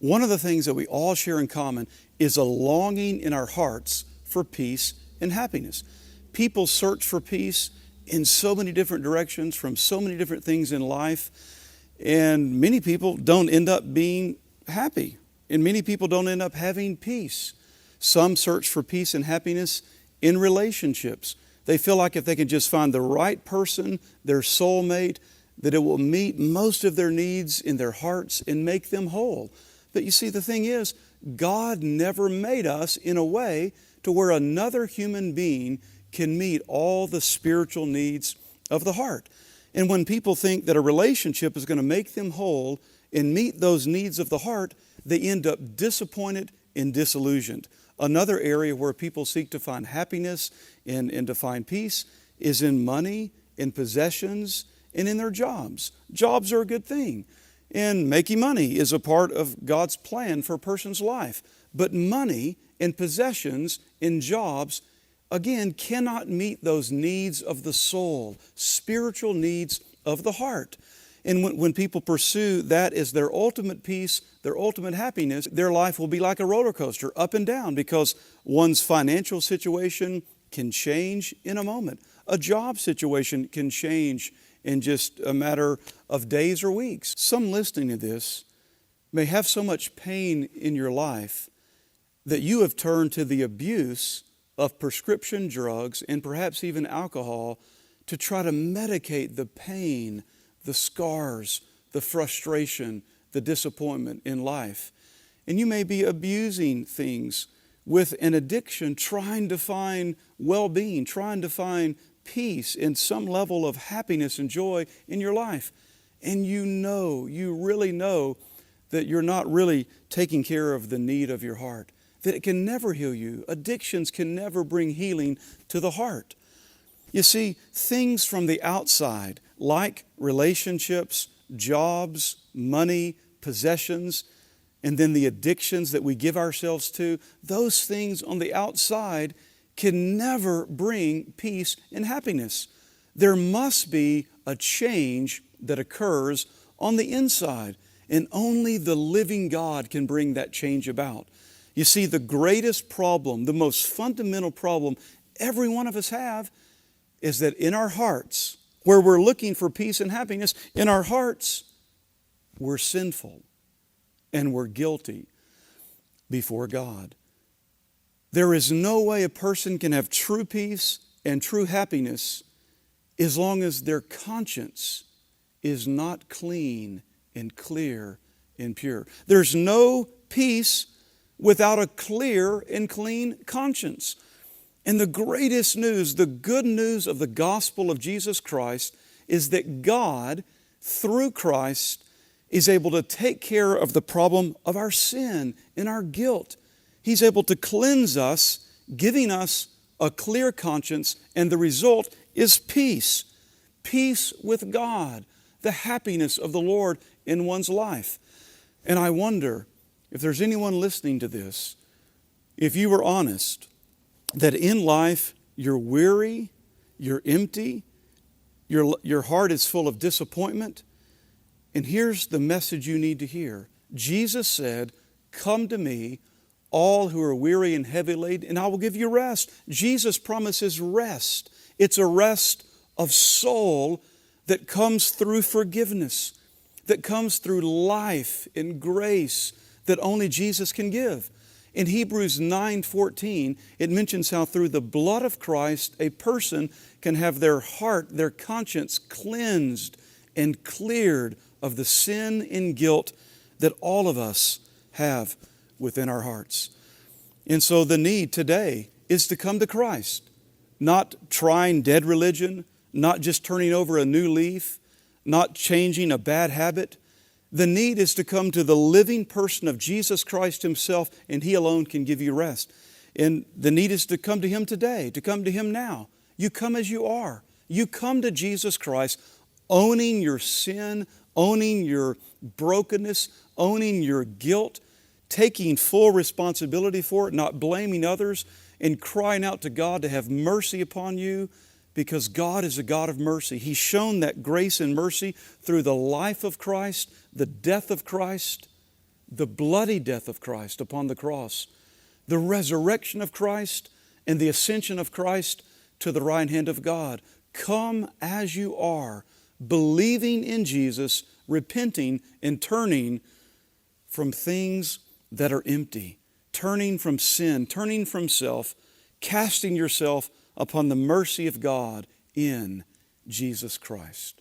One of the things that we all share in common is a longing in our hearts for peace and happiness. People search for peace in so many different directions, from so many different things in life, and many people don't end up being happy, and many people don't end up having peace. Some search for peace and happiness in relationships. They feel like if they can just find the right person, their soulmate, that it will meet most of their needs in their hearts and make them whole. But you see, the thing is, God never made us in a way to where another human being can meet all the spiritual needs of the heart. And when people think that a relationship is going to make them whole and meet those needs of the heart, they end up disappointed and disillusioned. Another area where people seek to find happiness and to find peace is in money, in possessions, and in their jobs. Jobs are a good thing, and making money is a part of God's plan for a person's life. But money and possessions and jobs, again, cannot meet those needs of the soul, spiritual needs of the heart. And when people pursue that as their ultimate peace, their ultimate happiness, their life will be like a roller coaster, up and down, because one's financial situation can change in a moment. A job situation can change in just a matter of days or weeks. Some listening to this may have so much pain in your life that you have turned to the abuse of prescription drugs and perhaps even alcohol to try to medicate the pain, the scars, the frustration, the disappointment in life. And you may be abusing things with an addiction, trying to find well-being, trying to find peace and some level of happiness and joy in your life. And you really know that you're not really taking care of the need of your heart, that it can never heal you. Addictions can never bring healing to the heart. You see, things from the outside, like relationships, jobs, money, possessions, and then the addictions that we give ourselves to, those things on the outside can never bring peace and happiness. There must be a change that occurs on the inside, and only the living God can bring that change about. You see, the greatest problem, the most fundamental problem every one of us have is that in our hearts, where we're looking for peace and happiness, in our hearts, we're sinful and we're guilty before God. There is no way a person can have true peace and true happiness as long as their conscience is not clean and clear and pure. There's no peace without a clear and clean conscience. And the greatest news, the good news of the gospel of Jesus Christ, is that God, through Christ, is able to take care of the problem of our sin and our guilt. He's able to cleanse us, giving us a clear conscience, and the result is peace. Peace with God, the happiness of the Lord in one's life. And I wonder if there's anyone listening to this, if you were honest, that in life you're weary, you're empty, your heart is full of disappointment. And here's the message you need to hear. Jesus said, "Come to me, all who are weary and heavy laden, and I will give you rest." Jesus promises rest. It's a rest of soul that comes through forgiveness, that comes through life and grace that only Jesus can give. In Hebrews 9:14, it mentions how through the blood of Christ, a person can have their heart, their conscience cleansed and cleared of the sin and guilt that all of us have within our hearts. And so the need today is to come to Christ, not trying dead religion, not just turning over a new leaf, not changing a bad habit. The need is to come to the living person of Jesus Christ Himself, and He alone can give you rest. And the need is to come to Him today, to come to Him now. You come as you are. You come to Jesus Christ, owning your sin, owning your brokenness, owning your guilt, taking full responsibility for it, not blaming others, and crying out to God to have mercy upon you, because God is a God of mercy. He's shown that grace and mercy through the life of Christ, the death of Christ, the bloody death of Christ upon the cross, the resurrection of Christ, and the ascension of Christ to the right hand of God. Come as you are, believing in Jesus, repenting and turning from things that are empty, turning from sin, turning from self, casting yourself upon the mercy of God in Jesus Christ.